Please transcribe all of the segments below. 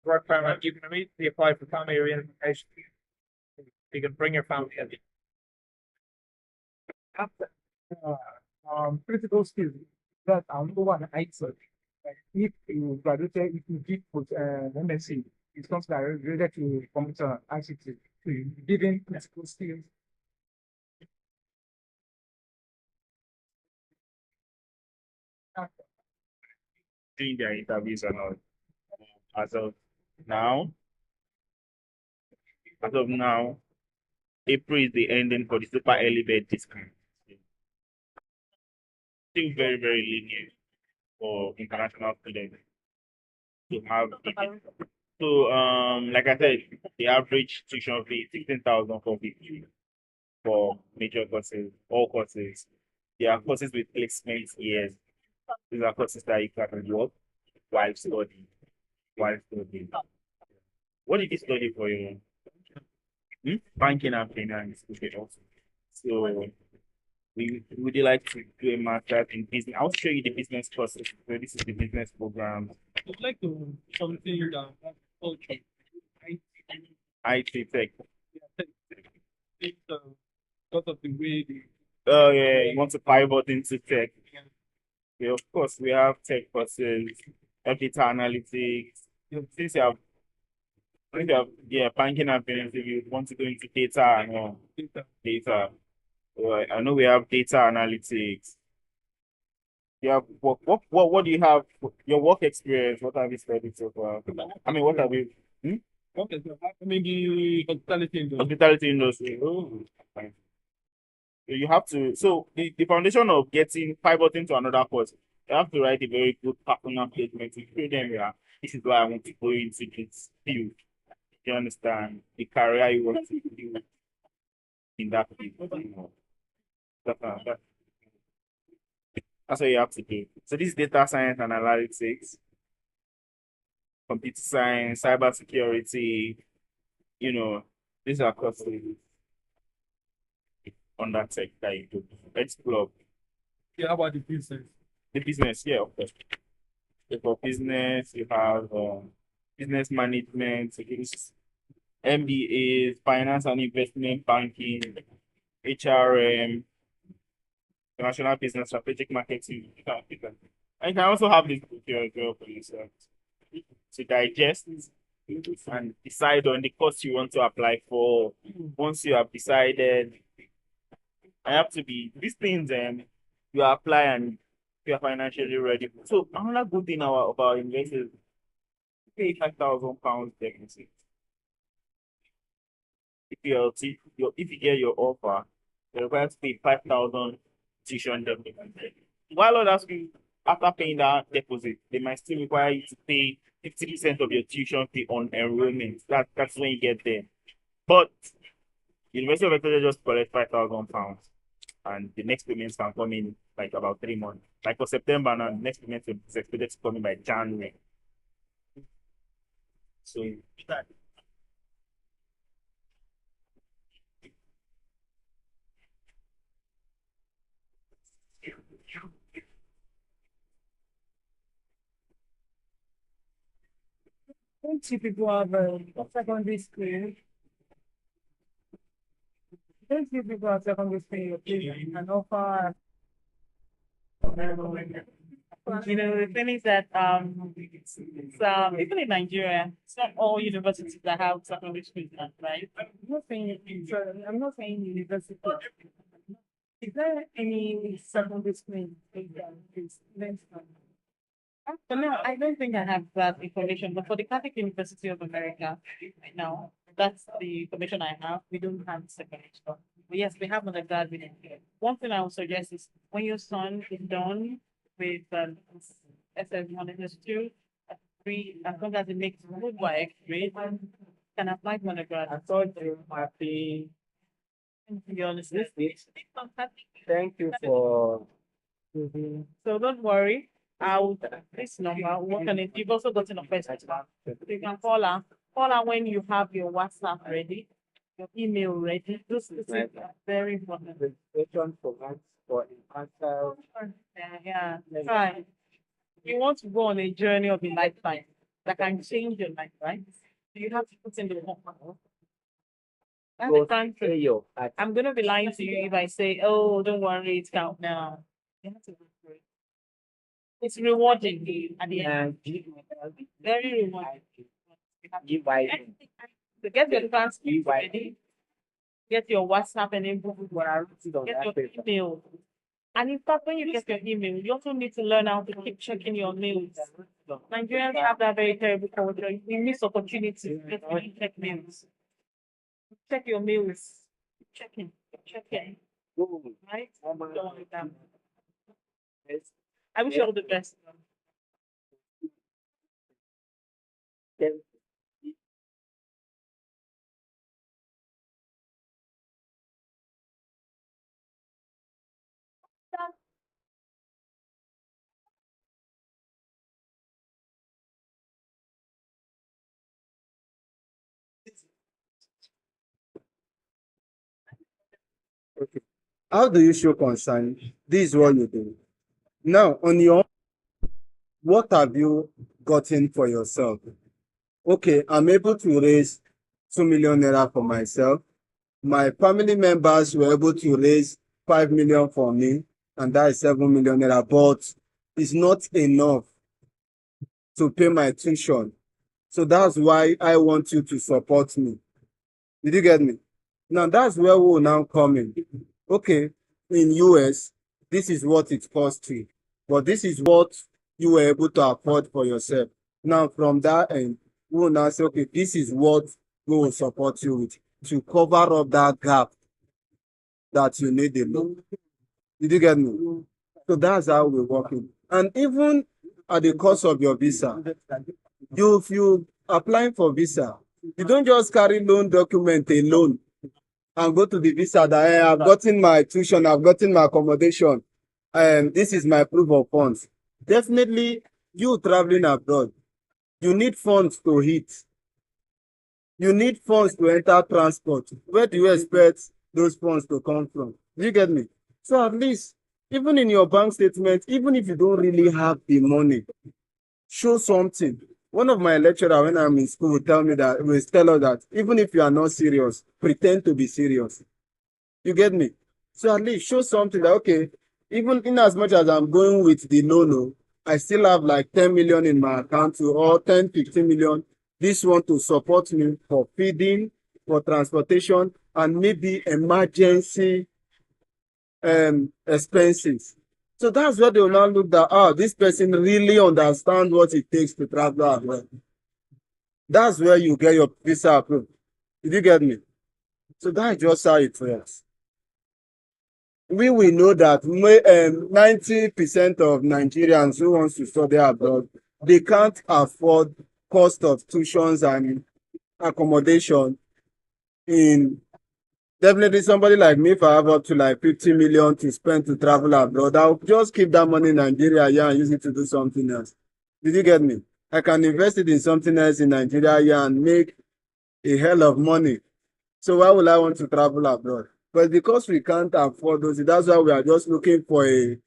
work permit, you can immediately apply for family reunification. You can bring your family in. After, critical skills that are number one IT. Like if you graduated, if you did put MSc, it comes related to computer ICT. So you given critical skills. Doing their interviews and all. As of now, as of now, April is the ending for the super early bird discount. Still very, very lenient for international students to have it. So, like I said, the average tuition fee is 16,450 for major courses, all courses. There are courses with placement years. These are courses that you can work while studying. While studying. What did you study for your banking and finance? Okay, also. So, would you like to do a master's in business? I'll show you the business courses. So this is the business program. I'd like to something culture. IT tech. It's because of the way the Oh yeah, you want to pivot into tech. Yeah, of course, we have tech courses, data analytics. Since you have yeah, banking and finance, if you want to go into data and data. I know we have data analytics. You have what do you have? Your work experience, what have you studied so far? I mean, what have you okay, so maybe hospitality industry. hospitality industry? Oh, fine. So you have to the foundation of getting pivoting to another course, you have to write a very good personal statement to show them, yeah, this is why I want to go into this field. You understand the career you want to do in that field. That, that's what you have to do. So this is data science and analytics, computer science, cyber security, you know, these are courses on that tech that you do. Let's pull up Yeah, how about the business? the business, yeah, of course. So for business, you have business management, MBAs, finance and investment banking, HRM, international business, strategic marketing. And you can also have this book here as well for yourself to digest and decide on the course you want to apply for. Once you have decided, I have to be these things you apply and you are financially ready. So another good thing about investors, pay £5,000 deposit. If you get your offer, you're required to pay 5,000 tuition deposit. While others will, after paying that deposit, they might still require you to pay 50% of your tuition fee on enrollment. That's when you get there. But University of Ikeja just collect £5,000 and the next payments can come in like about 3 months. Like for September now, the next payment is expected to come in by January. So that Don't people have secondary school? Don't people have secondary school and offer? The thing is that even in Nigeria, it's not all universities that have secondary schools now, right? I'm not saying university. Is there any secondary school in the So no, I don't think I have that information, but for the Catholic University of America right now, that's the information I have. We don't have secondary school. But yes, we have undergraduate. One thing I would suggest is when your son is done with SS1 and SS2, three, as long as it makes good work, grade, can apply for I undergraduate. thought you might be. To be honest, Thank you for. so don't worry. I'll this number work on it. You've also gotten a first number. You can call her when you have your WhatsApp ready, your email ready. Those things are very important. Registration for answer. Yeah, yeah. Fine. You want to go on a journey of a lifetime. that can change your life, right? So you have to put in the work. That's the country. I'm gonna be lying to you if I say, "Oh, don't worry, it's out now." You have to go through it. It's rewarding at the end. Very rewarding. You have to get your transcript ready, get your WhatsApp enabled, get your email. And in fact, when you get your email, you also need to learn how to keep checking your mails. Nigerians have that very terrible culture. You miss opportunities. Just really check mails. Check your mails. Checking. Checking. Right? Don't worry that. I wish you all the best. Okay. How do you show concern? This is what you do. Now, on your own, what have you gotten for yourself? Okay, I'm able to raise 2 million naira for myself. My family members were able to raise 5 million for me, and that is 7 million naira, but it's not enough to pay my tuition. So that's why I want you to support me. Did you get me? Now that's where we will now come in. Okay, in US, this is what it costs you, but this is what you were able to afford for yourself. Now from that end, we will now say, okay, this is what we will support you with to cover up that gap that you need the loan. Did you get me? So that's how we're working. And even at the cost of your visa, if you applying for visa, you don't just carry loan document alone and go to the visa that hey, I've gotten my tuition, I've gotten my accommodation, and this is my proof of funds. Definitely, you traveling abroad, you need funds to hit. You need funds to enter transport. Where do you expect those funds to come from? Do you get me? So at least, even in your bank statement, even if you don't really have the money, show something. One of my lecturer when I'm in school will tell me that will tell us that even if you are not serious, pretend to be serious. You get me? So at least show something that okay, even in as much as I'm going with the loan, I still have like 10 million in my account to or 10, 15 million. This one to support me for feeding, for transportation, and maybe emergency expenses. So that's what they will now look at. Ah, this person really understands what it takes to travel abroad. That's where you get your visa approved. Did you get me? So that's just how it works. We will know that 90% of Nigerians who wants to study abroad, they can't afford cost of tuitions and accommodation in definitely somebody like me, if I have up to like 50 million to spend to travel abroad, I'll just keep that money in Nigeria here and use it to do something else. Did you get me? I can invest it in something else in Nigeria here and make a hell of money. So why would I want to travel abroad? But because we can't afford those, that's why we are just looking for a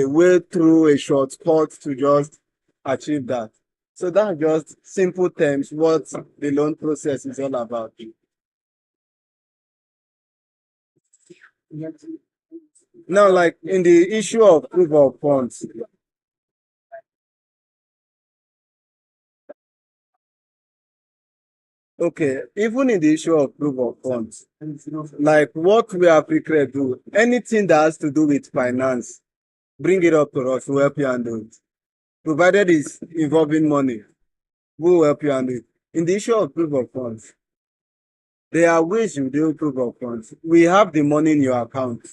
way through a shortcut to just achieve that. So that's just simple terms what the loan process is all about. Now, like in the issue of proof of funds, okay, even in the issue of proof of funds, like what we Africa do, anything that has to do with finance, bring it up to us, we'll help you handle it. Provided it's involving money, we'll help you handle it. In the issue of proof of funds, there are ways you do proof of funds. We have the money in your account.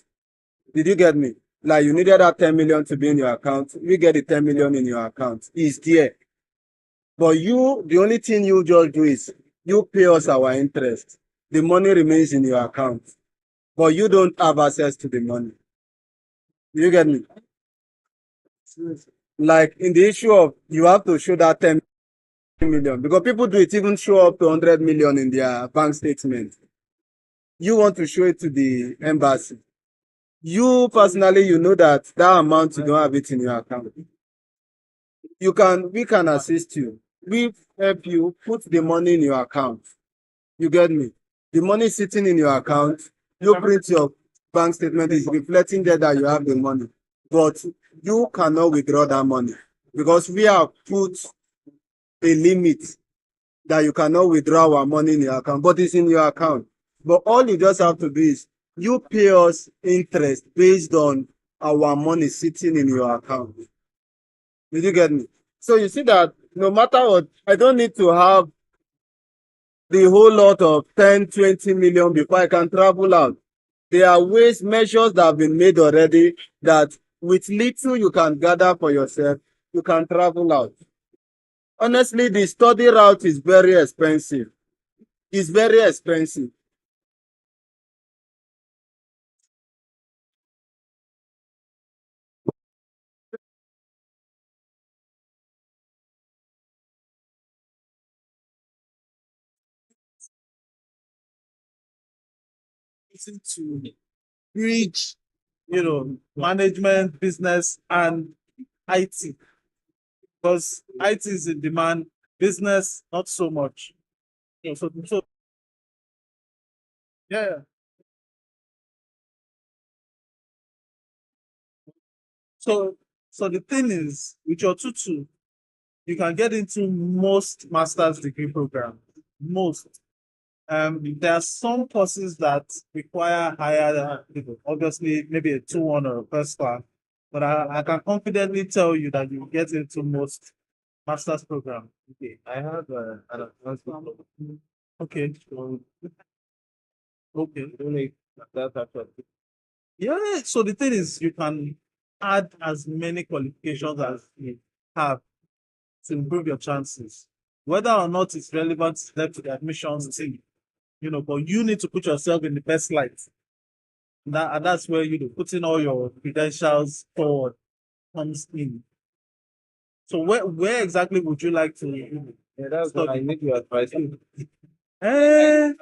Did you get me? Like you needed that 10 million to be in your account. We get the 10 million in your account. It's there. But you, the only thing you just do is you pay us our interest. The money remains in your account. But you don't have access to the money. Do you get me? Like in the issue of you have to show that 10 million because people do it even show up to 100 million in their bank statement. You want to show it to the embassy. You personally, you know that amount you don't have it in your account. We can assist you. We help you put the money in your account. You get me? The money sitting in your account, you print your bank statement is reflecting there that you have the money, but you cannot withdraw that money because we have put a limit that you cannot withdraw our money in your account, but it's in your account. But all you just have to do is you pay us interest based on our money sitting in your account. Did you get me? So you see that no matter what, I don't need to have the whole lot of 10, 20 million before I can travel out. There are ways, measures that have been made already that with little you can gather for yourself, you can travel out. Honestly, the study route is very expensive. It's very expensive. To bridge, management, business, and IT. Because IT is in demand, business not so much. So yeah. So so the thing is, with your tutu, you can get into most master's degree programs. Most. There are some courses that require higher, obviously maybe a 2-1 or a first class, but I can confidently tell you that you get into most master's program. Okay, I have an announcement. Okay. Okay. I don't know if that's actually. Yeah. So the thing is, you can add as many qualifications as you have to improve your chances. Whether or not it's relevant is left to the admissions team, but you need to put yourself in the best light. And that's where putting all your credentials forward comes in. So where exactly would you like to Yeah, that's what I need your advice. Eh,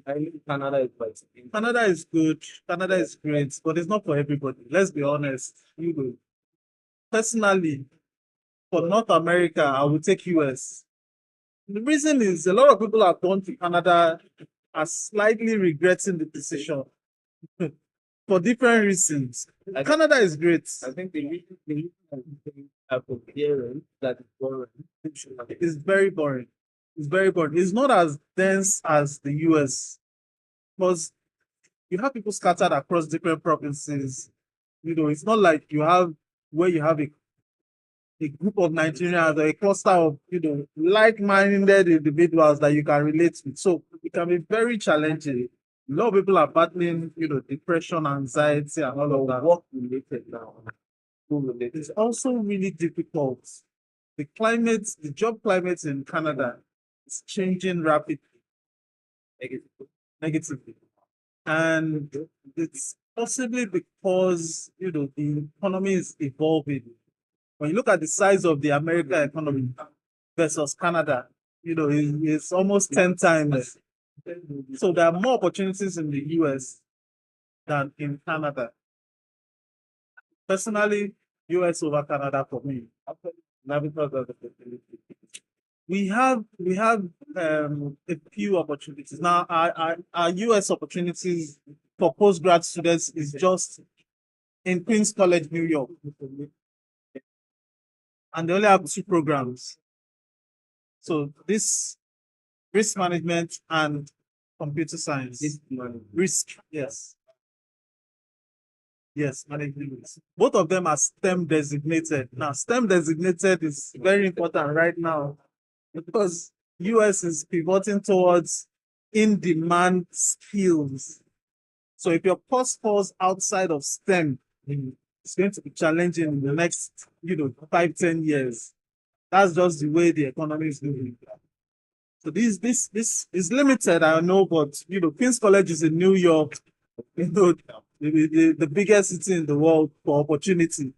I need Canada advice. Canada is good. Canada is great, but it's not for everybody. Let's be honest. Personally, for North America, I would take US. The reason is a lot of people have gone to Canada are slightly regretting the decision for different reasons. Canada is great. I think the are comparing that is boring. It's very boring. It's very boring. It's not as dense as the US because you have people scattered across different provinces. It's not like you have where you have a group of Nigerians or a cluster of like-minded individuals that you can relate with. So it can be very challenging. A lot of people are battling, depression, anxiety, and all of that. Work related now. School related. It's also really difficult. The job climate in Canada is changing rapidly, negatively. And it's possibly because, the economy is evolving. When you look at the size of the American economy versus Canada, it's almost 10 times. So there are more opportunities in the US than in Canada. Personally, US over Canada for me. Now because of the fertility. We have a few opportunities. Now our US opportunities for postgrad students is just in Queens College, New York. And they only have 2 programs. So this risk management and computer science. Risk, yes. Yes, management risk. Both of them are STEM designated. Now, STEM designated is very important right now because US is pivoting towards in-demand skills. So if your course falls outside of STEM, it's going to be challenging in the next, 5-10 years. That's just the way the economy is moving. So this is limited, I know, but Queens College is in New York, the biggest city in the world for opportunity.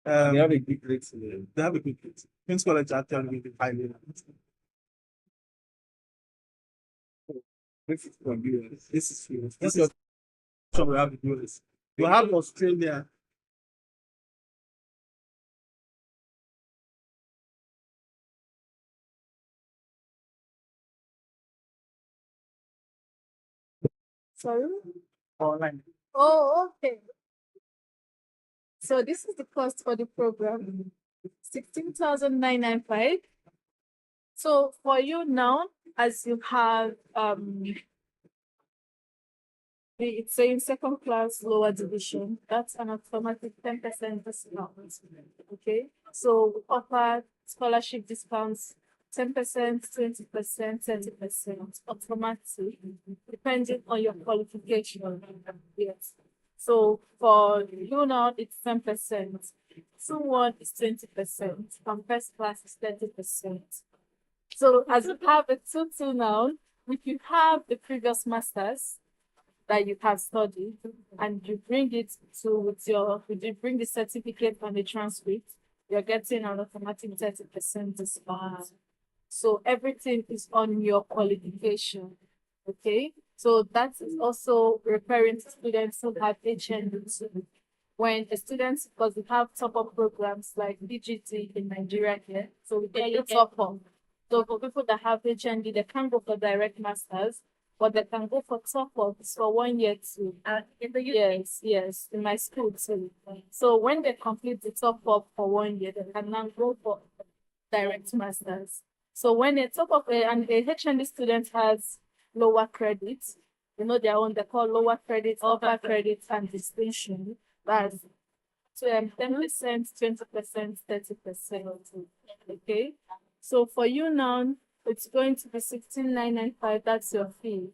They have a big rate. They have a good rate. Queens College actually really highly rated. This is from US. This is US. This is so we have the US. You have Australia. Sorry? Online. Oh, okay. So this is the cost for the program. 16,995. So for you now, as you have it's saying second class lower division, that's an automatic 10% discount. Okay. So we offer scholarship discounts 10%, 20%, 30%, automatic, depending on your qualification. Yes. So for you now, it's 10%. 2-1 is 20%, and first class is 30%. So as you have a 2-2 now, if you have the previous masters that you have studied and you bring it to you bring the certificate and the transcript, you're getting an automatic 30% discount. So everything is on your qualification. Okay. So that is also referring to students who have HND too. When a student, because we have top-up programs like DGT in Nigeria here, so we get the top-up. So for people that have HND, they can't go for direct masters, but they can go for top-ups for 1 year too. In the UK. Yes, yes, in my school too. So when they complete the top-up for 1 year, they can now go for direct masters. So when a top-up and a HND student has lower credits, you know their own, they call lower credits, upper credits, and distinction. That's 10%, 20%, 30%. Okay. So for you now, it's going to be 16,995. That's your fee.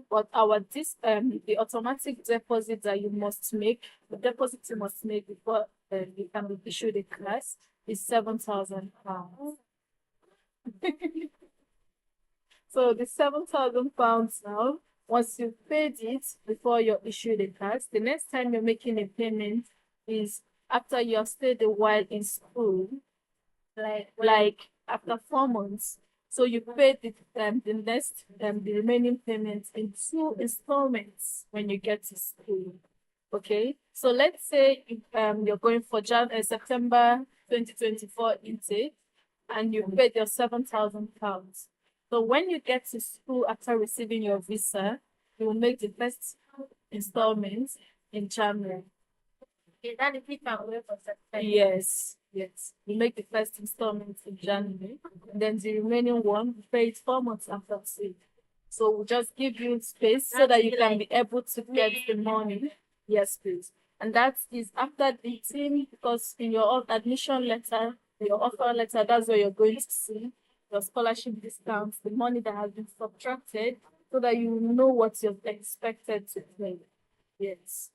But the automatic deposit that you must make, the deposit you must make before you can be issued a class is £7,000. So the £7,000 now, once you've paid it before you're issued a class, the next time you're making a payment is after you have stayed a while in school, like after 4 months. So you pay the remaining payments in 2 installments when you get to school. Okay. So let's say if, you're going for September 2024 intake, and you paid your £7,000. So when you get to school after receiving your visa, you will make the first installment in January. Is that if you can wait for September? Yes, yes. You make the first installment in January, and then the remaining one, you pay it 4 months after two. So we'll just give you space so that you can be able to get the money. Yes, please. And that is after the team, because in your admission letter, your offer letter, that's where you're going to see your scholarship discounts, the money that has been subtracted, so that you know what you're expected to pay. Yes.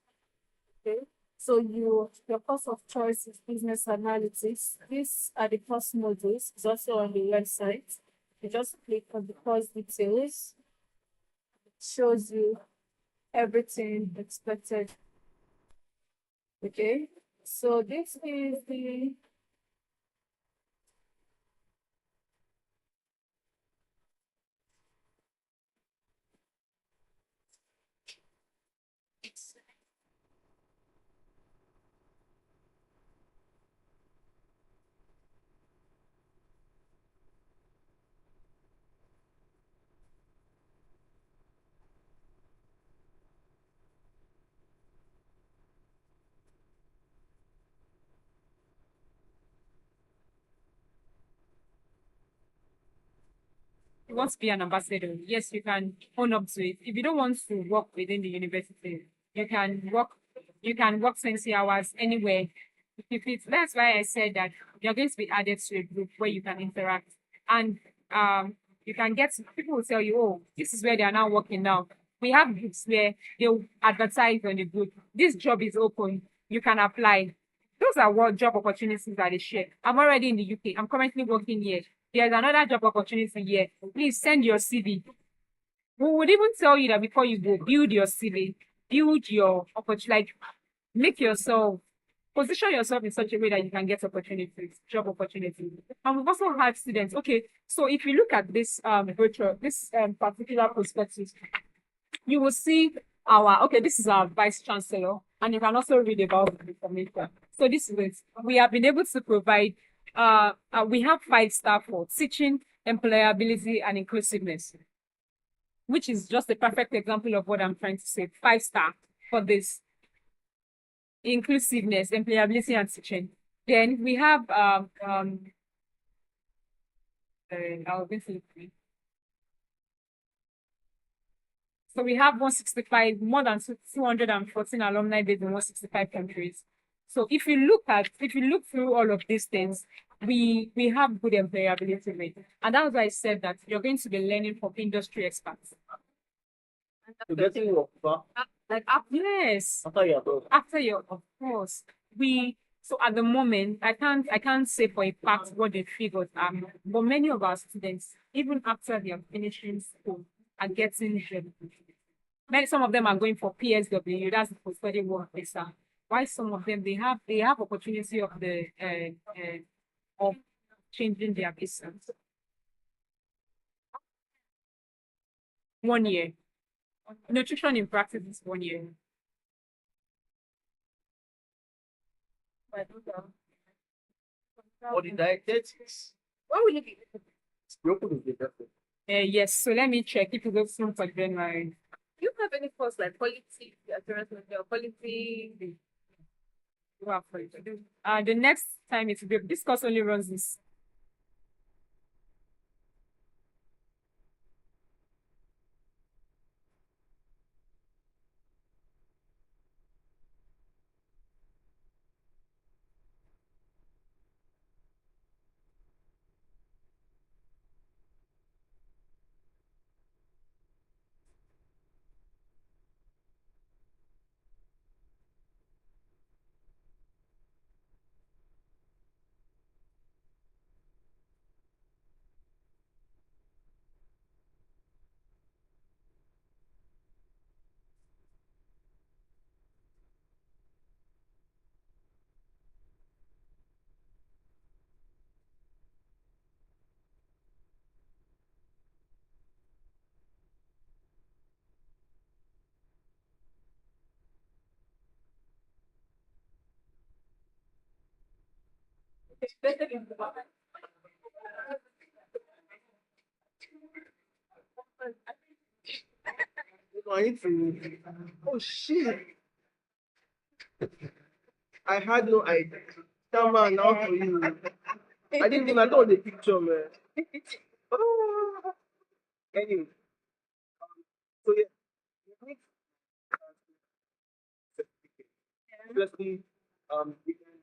Okay. So your course of choice is business analytics. These are the course modules. It's also on the website. You just click on the course details. It shows you everything expected. Okay. So this is the you want to be an ambassador, yes, you can own up to it. If you don't want to work within the university, you can work 20 hours anywhere. If it's, that's why I said that you're going to be added to a group where you can interact. And you can get people will tell you, oh, this is where they are now working now. We have groups where they'll advertise on the group. This job is open. You can apply. Those are what job opportunities that they share. I'm already in the UK. I'm currently working here. There's another job opportunity here. Please send your CV. We would even tell you that before you go, build your CV, build your opportunity, like make yourself, position yourself in such a way that you can get opportunities, job opportunities. And we've also had students. Okay, so if you look at this virtual, this particular prospectus, you will see this is our vice chancellor, and you can also read about the information. So this is it. We have been able to provide we have 5 staff for teaching, employability, and inclusiveness. which is just a perfect example of what I'm trying to say. 5 star for this inclusiveness, employability, and teaching. Then we have I'll go through three. So we have 165, more than 214 alumni based in 165 countries. So if you look through all of these things, we have good employability rate. And that's why I said that you're going to be learning from industry experts. To get in your offer Yes. after you're done. After your, of course, so at the moment, I can't say for a fact what the figures are, but many of our students, even after they are finishing school, are getting jobs. Some of them are going for PSW, that's the post-study work visa. Why some of them they have opportunity of of changing their visa. 1 year. Nutrition in practice is 1 year. For the dietetics, What will it be? you open the different. Yes, so let me check if you go soon for January. Do you have any course like quality assurance or quality? You have for it to do. The next time it will be this course only runs this. I need to. Oh shit! I had no idea. That man now for you. I didn't even I know the picture, man. Oh. Anyway, so yeah, you need certificate. Obviously, you can,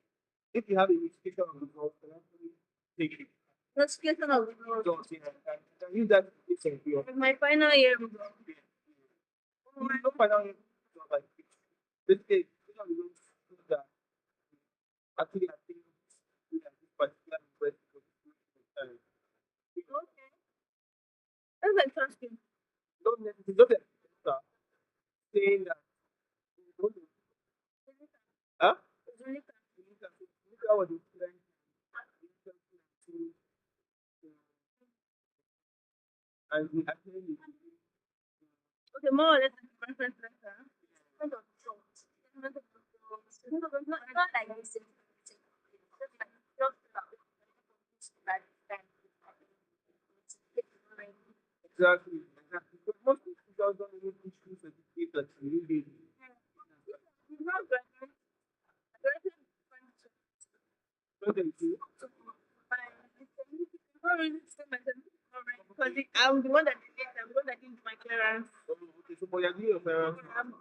if you have a notification of results, you can actually take it. Notification of results. Results, yeah, and you can use that to your My final year results. no final result, like basically that actually I think that this particular university was time. Okay. That's like transcript. Don't necessarily just a letter saying that you don't do- huh? Look at what the student and he actually Okay, more or less like a reference letter. Kind of short. It's not like this. exactly because most institutions don't even issue certificates that you really It's not graduate. Graduate is different. don't they do? Because I'm the one that did it. I'm the one that did my clearance. Oh, okay, so but you're doing your parents. I'm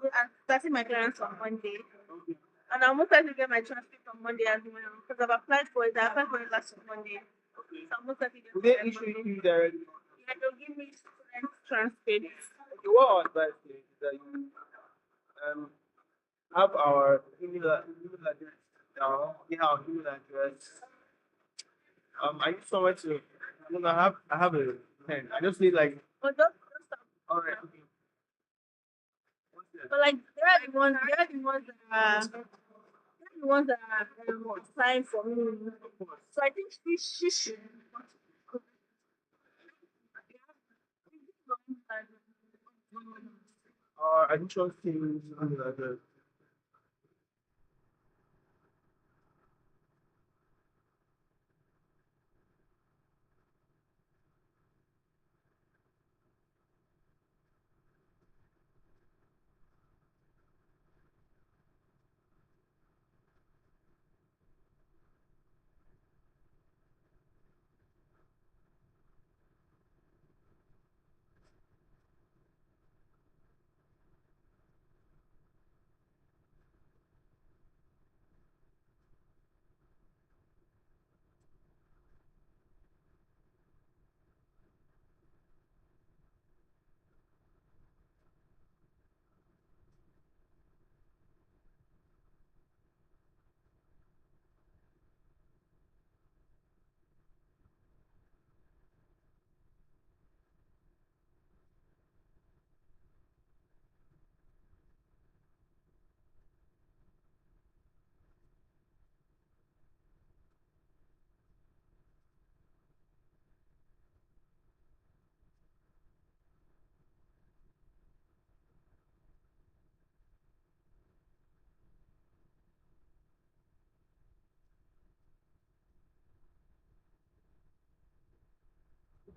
starting my clearance on Monday. Okay. And I'm most likely to get my transcript on Monday as well. Because I've applied for it. I applied for it last Monday. So I'm most likely to Do get they it issue Monday. you directly? Yeah, they'll give me student transcript. Okay, what our advice is that you have our email address down. Yeah, our email address. I need somewhere to. I have a pen. I just need like. But just stop. All right. Okay. What's that? But like they're the ones that are applying for me. So I think she should. I just want to email address.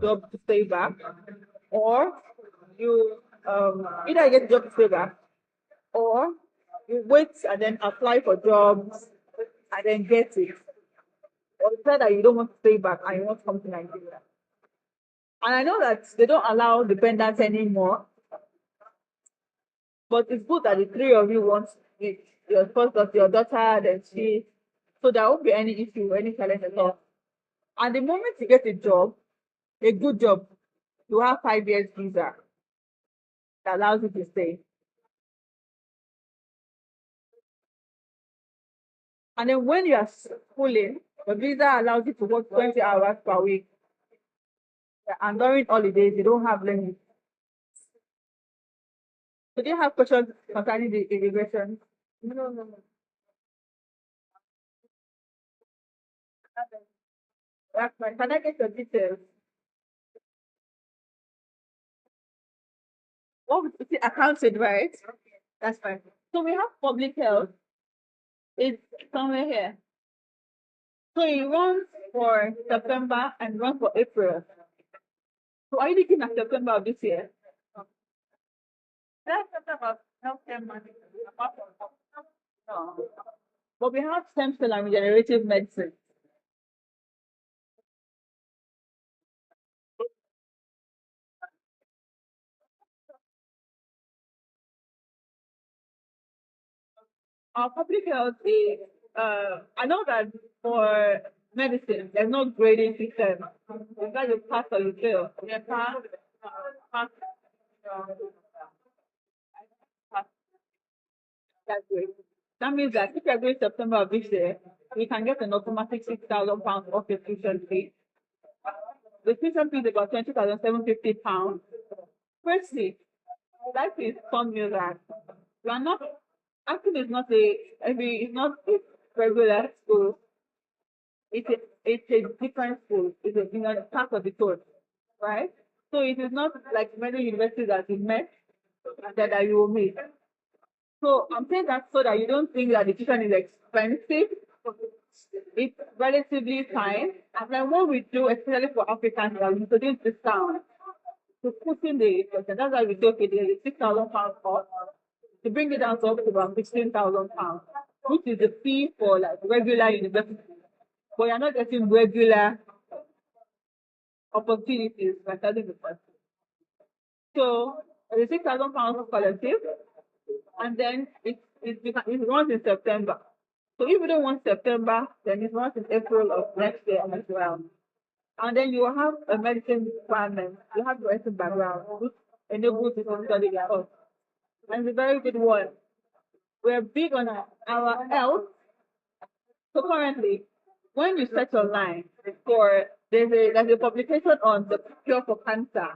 job to stay back, or you either you get a job to stay back, or you wait and then apply for jobs and then get it, or you decide that you don't want to stay back and you want to come to Nigeria. And I know that they don't allow dependents anymore, but it's good that the three of you want it. Your first daughter, your daughter, then she, so there won't be any issue, any challenge at all. And the moment you get a job, a good job, you have 5 years visa that allows you to stay. And then when you are schooling, the visa allows you to work 20 hours per week. And during holidays, you don't have limit. So do you have questions concerning the immigration? No. That's fine. Can I get your details? What was it? Accounted, right? That's fine. So we have public health. It's somewhere here. So it runs for September and runs for April. So are you looking at September of this year? That's September healthcare money. No. But we have stem cell and regenerative medicine. Our public health is, I know that for medicine, there's no grading system. You got you pass or you fail. You pass, pass, that's great. That means that if you're going September of this year, you can get an automatic £6,000 off your tuition fee. The tuition fee is about £20,750. Firstly, that is formula. You are not, actually, it's not a regular school. It's a different school. It's a part of the course, right? So it is not like many universities that you met and that you will meet. So I'm saying that so that you don't think that the tuition is expensive. It's relatively fine. And then what we do, especially for Africans, is we introduce discount to put in the person. That's why we do okay, there's a £6,000 off to bring it down to up to about £16,000, which is the fee for like regular university. But you're not getting regular opportunities by studying the person. So the £6,000 scholarship, and then it runs in September. So if you don't want September, then it runs in April of next year as well. And then you have a medicine requirement. You have the medicine background, which enables you to study your health. And it's a very good one. We're big on our health. So currently, when you search online for there's a publication on the cure for cancer.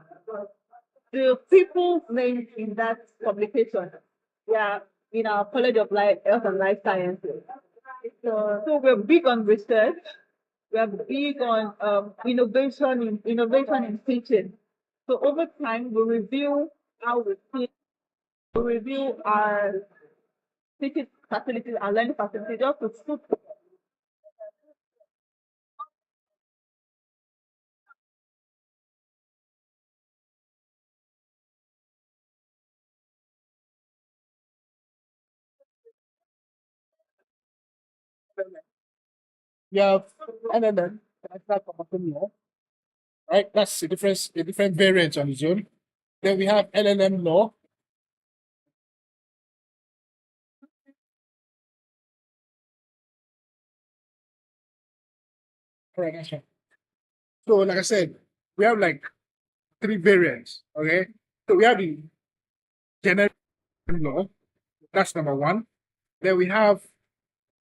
The people named in that publication, yeah, in our College of Life, Health and Life Sciences. So we're big on research. We're big on innovation in teaching. So over time, we review how we teach. We review our teaching facilities and learning facilities just to suit. We have LLM, International Commercial Law, right? That's a different variant on its own. Then we have LLM law. All right, that's fine. So, like I said, we have like three variants. Okay, so we have the general law. That's number one. Then we have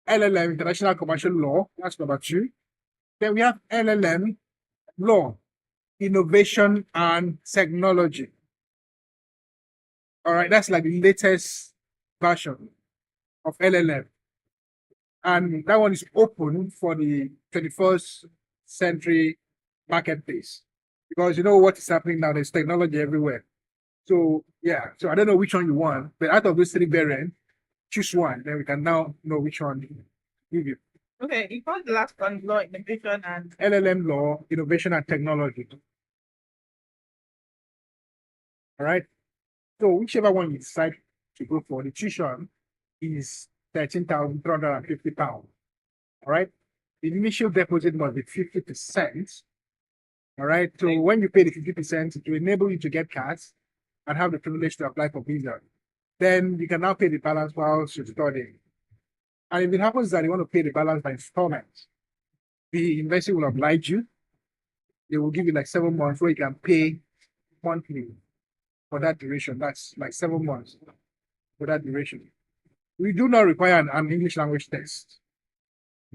LLM, International Commercial Law. That's number two. Then we have LLM law, innovation and technology. All right, that's like the latest version of LLM. And that one is open for the 21st century marketplace. Because you know what is happening now, there's technology everywhere. So yeah, so I don't know which one you want, but out of those three variants, choose one, then we can now know which one to give you. Okay, you called the last one law, innovation, and LLM law, innovation and technology. All right. So whichever one you decide to go for, the tuition is £13,350. All right. The initial deposit must be 50%. All right. So when you pay the 50%, it will enable you to get cards and have the privilege to apply for visa. Then you can now pay the balance while you're studying. And if it happens that you want to pay the balance by installments, the university will oblige you. They will give you like 7 months where you can pay monthly for that duration. That's like 7 months for that duration. We do not require an English language test.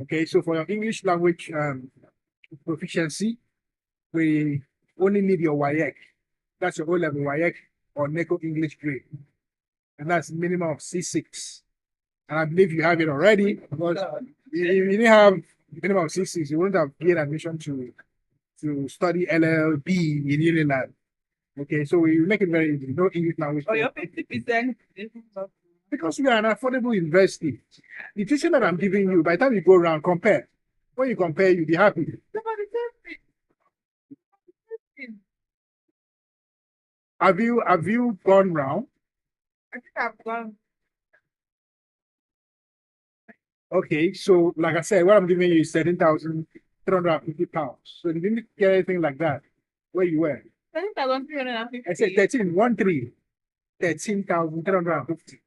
Okay, so for your English language proficiency, we only need your WIEC. That's your O-level WIEC or NECO English grade. And that's minimum of C6. And I believe you have it already, because if you didn't have minimum of C6, you wouldn't have gained admission to study LLB in Unilag. Okay, so we make it very easy. No English language. Oh, you're 50%. Because we are an affordable university. The tuition that I'm giving you, by the time you go around, compare. When you compare, you'll be happy. Have you gone round? I think I've gone. Okay, so like I said, what I'm giving you is £13,350. So you didn't get anything like that where you were. 13,350. I said 13,350.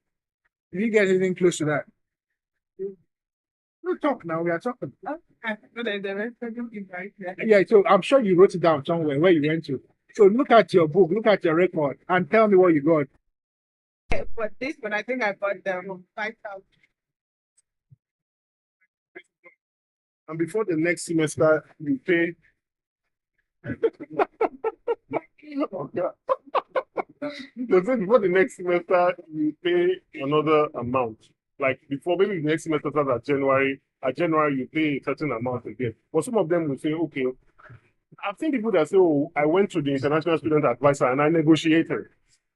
Did you get anything close to that? No talk now, we are talking. Yeah, so I'm sure you wrote it down somewhere where you went to. So look at your book, look at your record, and tell me what you got. But this one, I think I got them 5,000. And before the next semester, you pay. Before the next semester, you pay another amount. Like before, maybe the next semester starts at January, you pay a certain amount again. But some of them will say, okay, I've seen people that say, oh, I went to the international student advisor and I negotiated.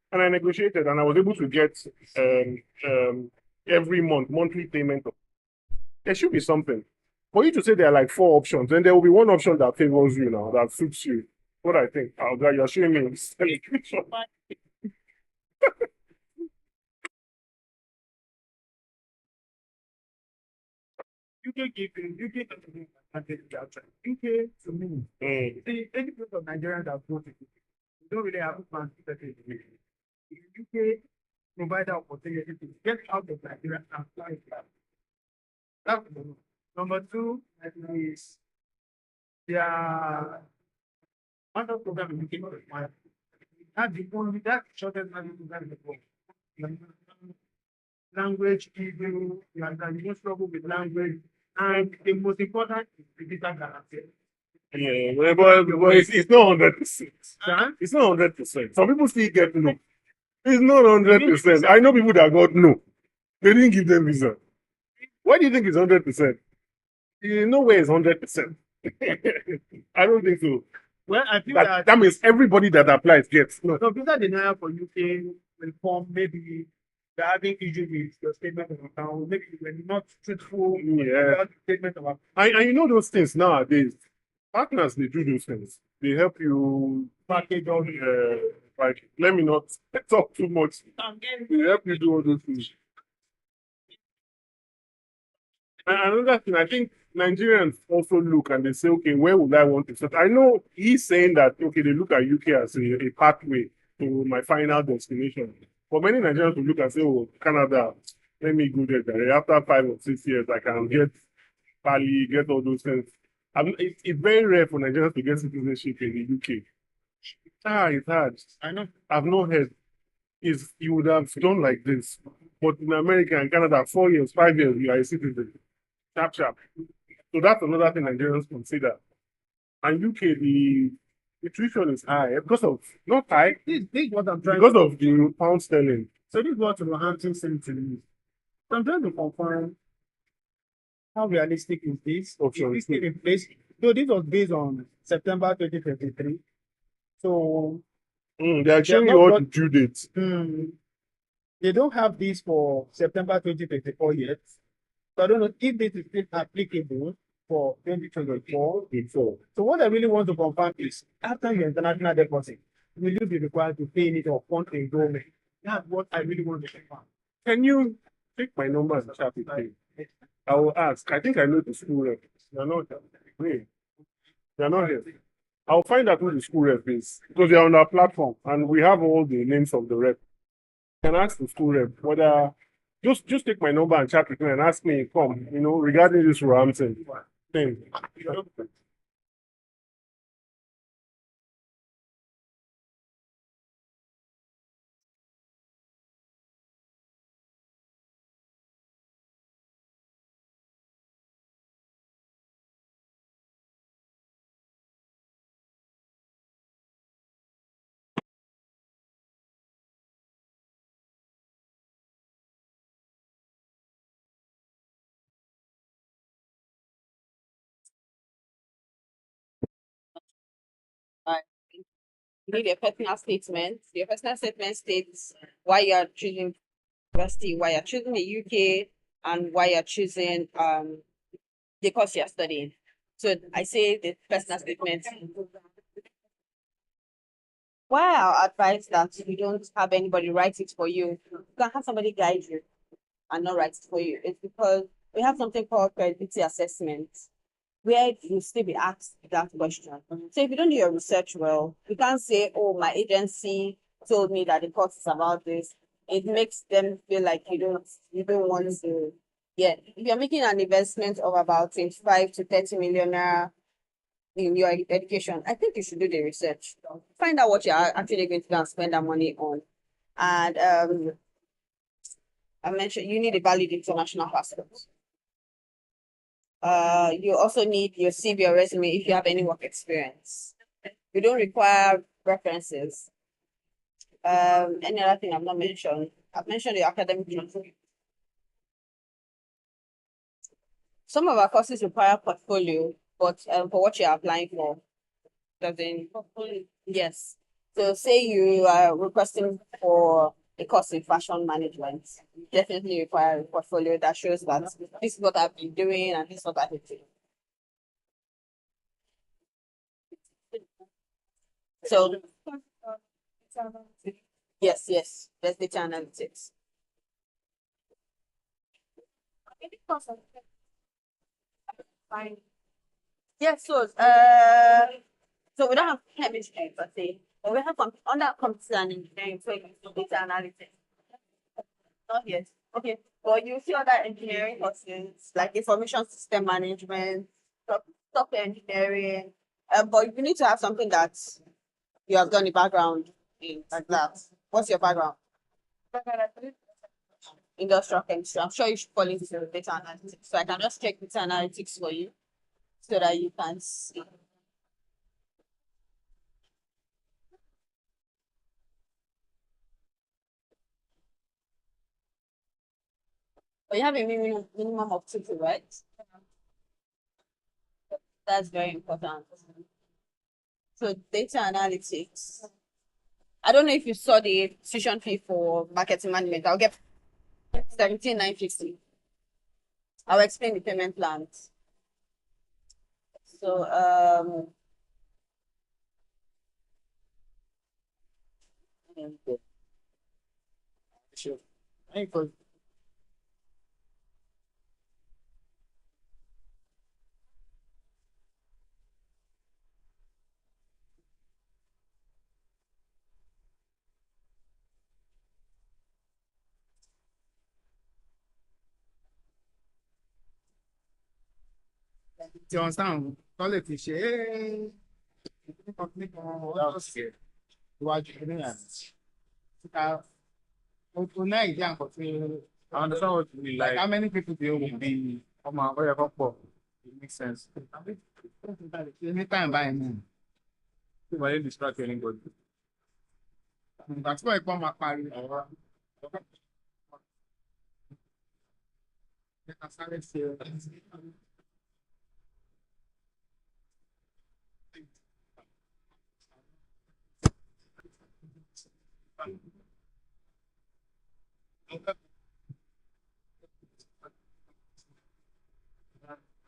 And I negotiated and I was able to get every month, monthly payment. There should be something. For you to say there are like 4 options, then there will be one option that favors you now, that suits you. What I think. Oh, God, you're showing me. UK giving UK advantage outside. UK to me. See, 80% of Nigerians have voted. We don't really have plans to settle in the UK provide opportunity to get out of Nigeria and fly back. That's number one. Number two is their other program in UK required. That's the only that shortest language program in the world. Language, even you don't struggle with language, and the most important is digital guarantee. Yeah, but it's not 100%. It's not 100%. Some people still get no. It's not 100%. I know people that got no. They didn't give them visa. Why do you think it's 100%? No way it's 100%. I don't think so. Well, I feel That means everybody that applies gets no. no visa denial for UK will form maybe you're having issues with your statement of account, maybe you were not truthful Yeah. about the statement of account. And you know those things nowadays. Partners, they do those things. They help you Package all like, let me not talk too much. They help you do all those things. And another thing, I think Nigerians also look and they say, okay, where would I want to start? I know he's saying that, okay, they look at UK as a pathway to my final destination. But many Nigerians will look and say, oh, Canada, let me go there. After 5 or 6 years, I can get Bali, get all those things. It's very rare for Nigerians to get citizenship in the UK. It's hard. I know. I've not heard. You would have done like this. But in America and Canada, 4 years, 5 years, you are a citizen. Sharp, sharp. So that's another thing Nigerians consider. And UK, the tuition is high because of, not high, This is what I'm trying because of the pound sterling. So this is what Roehampton said to me. So I'm trying to confirm how realistic is this? Okay. Is this still in place? So this was based on September 2023. So They are showing you all the due dates. they don't have this for September 2024 yet. So I don't know if this is still applicable for 2024. So what I really want to confirm is after your international deposit, will you be required to pay it upon enrollment? That's what I really want to know. Can you take my number and chat with me? I will ask. I think I know the school rep. They're not here. Wait, they're not here. I'll find out who the school rep is because they're on our platform and we have all the names of the rep. You can ask the school rep whether just take my number and chat with me and ask me, come, regarding this Ramsey thing. You need a personal statement. Your personal statement states why you are choosing university, why you're choosing the UK, and why you're choosing the course you're studying. So I say the personal statement. Why I advise that you don't have anybody write it for you. You can have somebody guide you and not write it for you. It's because we have something called credibility assessment, where you still be asked that question. So if you don't do your research well, you can't say, oh, my agency told me that the course is about this. It makes them feel like you don't want to. Yeah, if you're making an investment of about 25 to 30 million naira in your education, I think you should do the research. Find out what you're actually going to go and spend that money on. And I mentioned you need a valid international passport. You also need your CV or resume if you have any work experience. You don't require references. Any other thing I've not mentioned? I've mentioned the academic transcript. Some of our courses require portfolio, but for what you're applying for, doesn't. Yes. So say you are requesting for a course in fashion management, you definitely require a portfolio that shows that this is what I've been doing and this is what I've been doing. So yes, there's data analytics. Yes, so we don't have chemistry per se, but we have under computer and engineering, so you can do data analytics. Not yet. Okay. But you see other engineering courses like information system management, software engineering. But you need to have something that you have done a background in like that. What's your background? Industrial chemistry. I'm sure you should fall into data analytics. So I can just check data analytics for you so that you can see. But you have a minimum of 2, right? That's very important. So data analytics. I don't know if you saw the tuition fee for marketing management. I'll get 17,950. I'll explain the payment plans. So Sure. Thank you. Do you understand? Call it share. Company kan ọ̀rọ̀ iwájú ní àná. O náà ìdí àǹkọ̀ tí I understand what you mean. Like how many people there will be ọmọ ọ̀yọ́ kan pọ̀? It makes sense. Anytime báyìí mú. Tí wọ́n lè distract anybody. Ìgbà tí wọ́n ìpọ́n máa parí ọ̀rọ̀. Ẹ sáré ṣe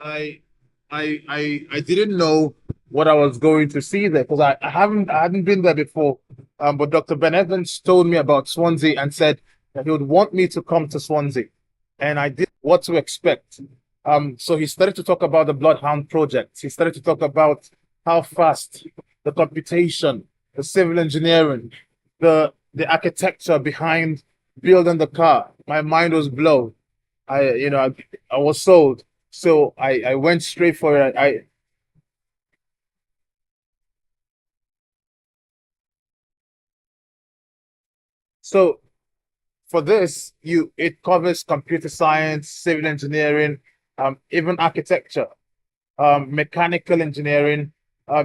I I didn't know what I was going to see there because I hadn't been there before. But Dr. Ben Evans told me about Swansea and said that he would want me to come to Swansea. And I did what to expect. So he started to talk about the Bloodhound project. He started to talk about how fast the computation, the civil engineering, the architecture behind building the car. My mind was blown. I was sold. So I went straight for it. So for this, it covers computer science, civil engineering, even architecture, mechanical engineering.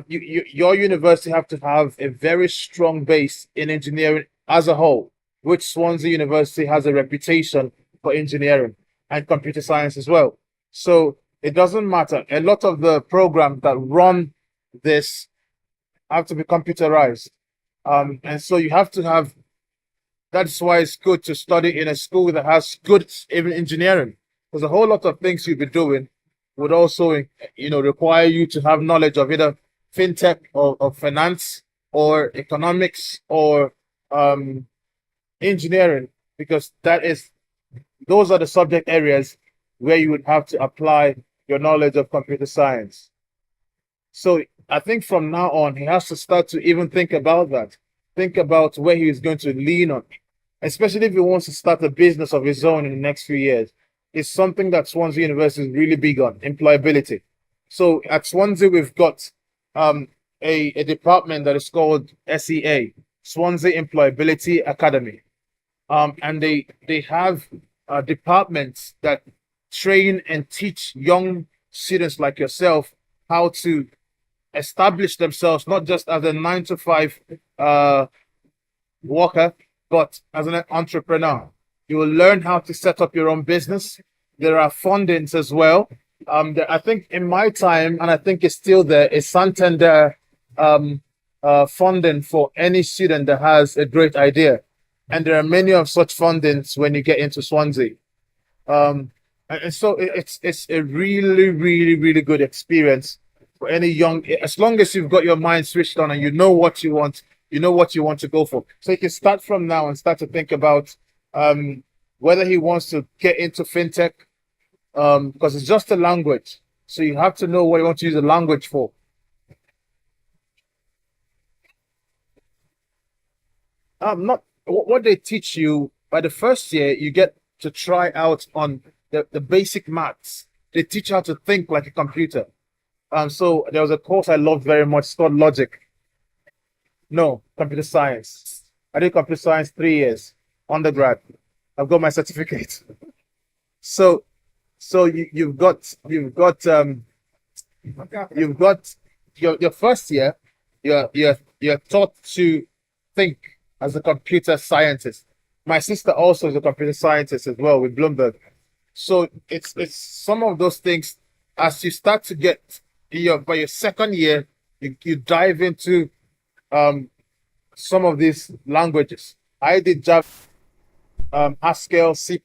Your university have to have a very strong base in engineering as a whole, which Swansea University has a reputation for engineering and computer science as well. So it doesn't matter. A lot of the programs that run this have to be computerized. And so you have to have that's why it's good to study in a school that has good even engineering, because a whole lot of things you'll be doing would also, require you to have knowledge of either fintech or finance or economics or um, engineering, because those are the subject areas where you would have to apply your knowledge of computer science. So I think from now on, he has to start to even think about that. Think about where he is going to lean on, especially if he wants to start a business of his own in the next few years. It's something that Swansea University is really big on, employability. So at Swansea, we've got a department that is called SEA, Swansea Employability Academy. And they have departments that train and teach young students like yourself how to establish themselves not just as a 9 to 5 worker, but as an entrepreneur. You will learn how to set up your own business. There are fundings as well. I think in my time, and I think it's still there, is Santander funding for any student that has a great idea. And there are many of such fundings when you get into Swansea. And so it's a really, really, really good experience for any young, as long as you've got your mind switched on and you know what you want, you know what you want to go for. So you can start from now and start to think about whether he wants to get into fintech, because it's just a language. So you have to know what you want to use the language for. Not what they teach you by the first year, you get to try out on the basic maths. They teach you how to think like a computer. So there was a course I loved very much. It's called Logic. No, computer science. I did computer science 3 years, undergrad. I've got my certificate. So, so you've got your first year. You're taught to think as a computer scientist. My sister also is a computer scientist as well with Bloomberg. So it's some of those things as you start to get by your second year, you dive into some of these languages. I did Java, Haskell, C++.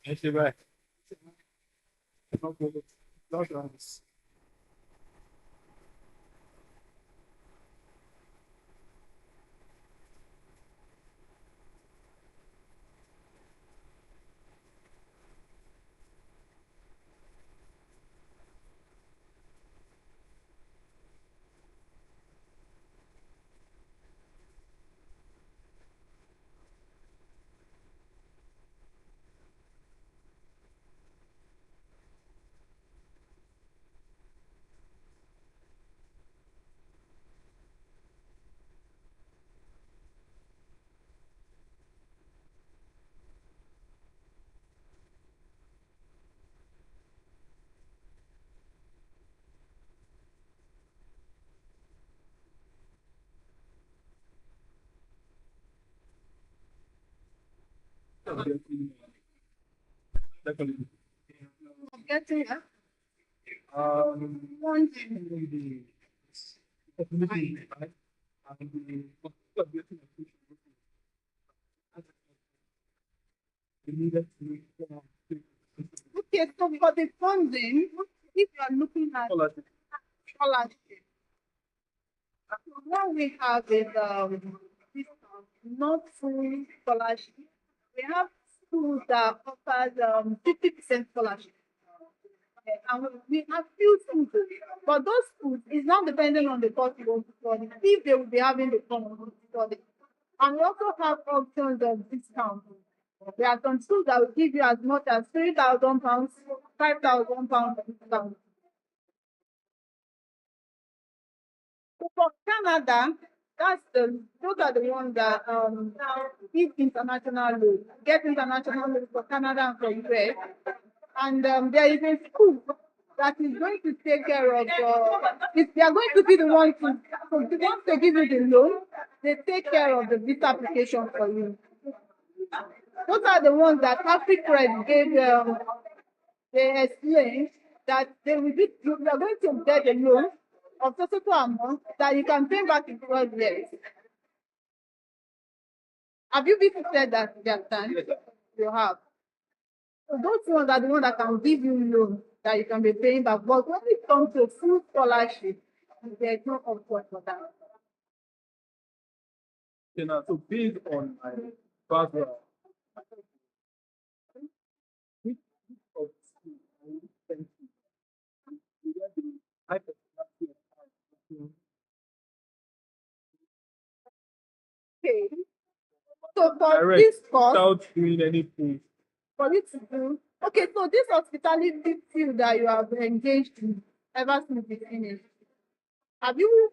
Thank you, right. Okay. Nice. Definitely. Getting One thing the technology, right? And the we needed to Okay, so for the funding, if you are looking at scholarship. scholarship, what we have is this, not full scholarship. We have schools that offers 50% scholarship. And we have few schools, but those schools is not dependent on the course you want to study, if they will be having the course you want to study. And we also have options of discount. There are some schools that will give you as much as £3,000, £5,000 discount. So for Canada, those are the ones that give international loans, get international loans for Canada and for US. And there is a school that is going to take care of if they are going to be the ones to, so the ones to give you the loan, they take care of the visa application for you. Those are the ones that AfriCred gave they explained that you are going to get a loan of so amount that you can pay back in 12 years. Have you visited that time? You have. So those ones are the ones that can give you loan that you can be paying back. But when it comes to full scholarship, there's no option for that. You know, so based on my background, which of school are you sent to get the high percentage of Okay. So for direct this course, without doing anything? for you to do, okay, so this hospitality field that you have engaged in ever since you finished, have you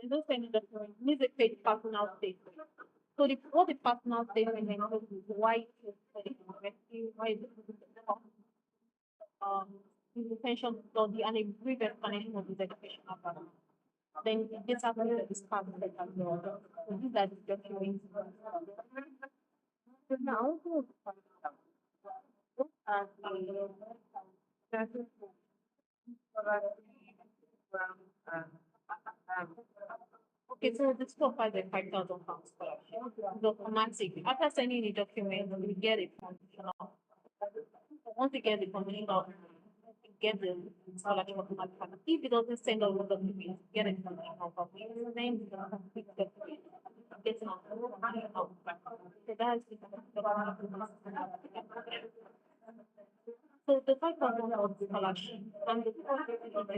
in those kind of documents, needs a paid personal statement. So what the personal statement includes is why it's studying university, why is it um his intention to study and a brief explanation of his educational background. Then the data set is part of it as well. So these are the documents. So now what are the Okay, so the school offers a £5,000 scholarship. It's automatic. After sending the document, you get a conditional. Once you get the conditional, you get the scholarship automatically. If it doesn't send all the documents, you get a conditional copy. Then you can complete the document. Get an conditional. So that's the so the £5,000 scholarship and the cost of the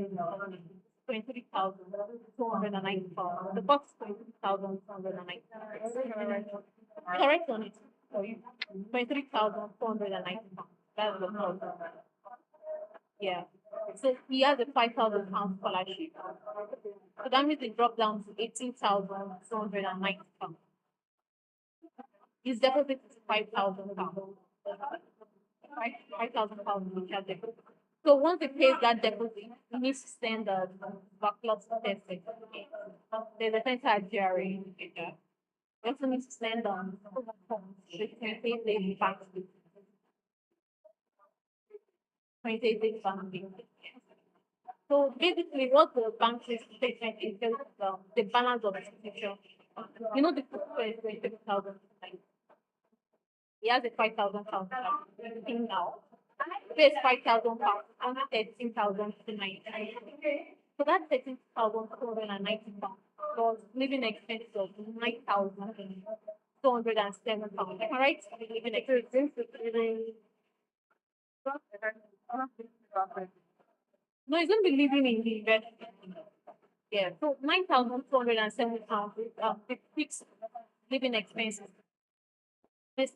23,290 pounds. The cost is 23,290. Correct on it. Sorry. 23,490 pounds. That's the cost. Yeah. So he has a £5,000 scholarship. So that means it dropped down to 18,290 pounds. His deposit is £5,000. £5,000 initial deposit. So once he pays that deposit, he needs to send the backlog test certificate. There's a center at GRA in Ikeja. He also needs to send the 28-day bank statement. 28-day bank statement. So basically, what the bank statement is the balance of the institution. You know, the first 27,000. He has a £5,000 thing now. Pays £5,000 and 13,000 tonight. So that's 13,290 pounds. So living expenses of 9,207 pounds. Am I right? Living expenses. No, it's going to be living in the investment. Yeah, so 9,207 pounds is the fixed living expenses. This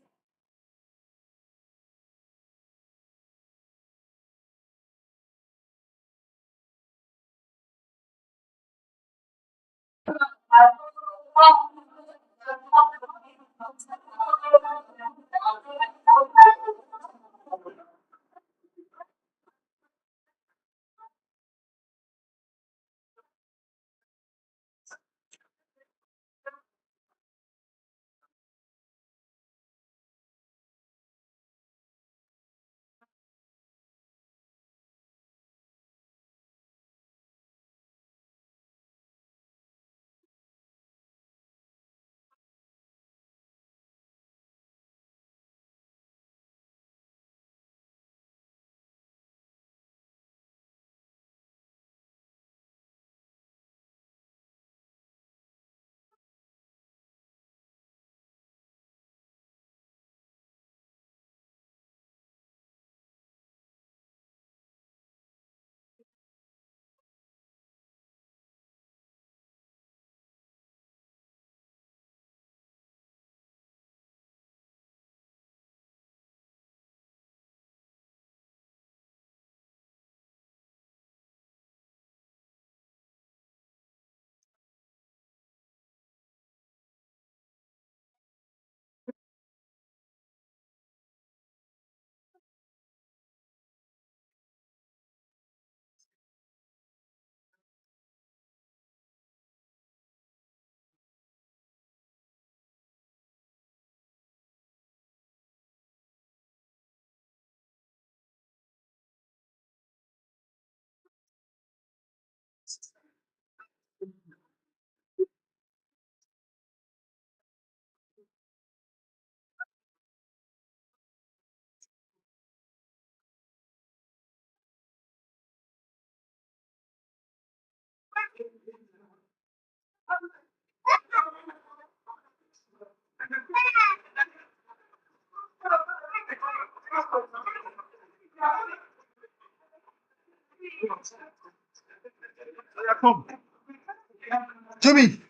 Jimmy.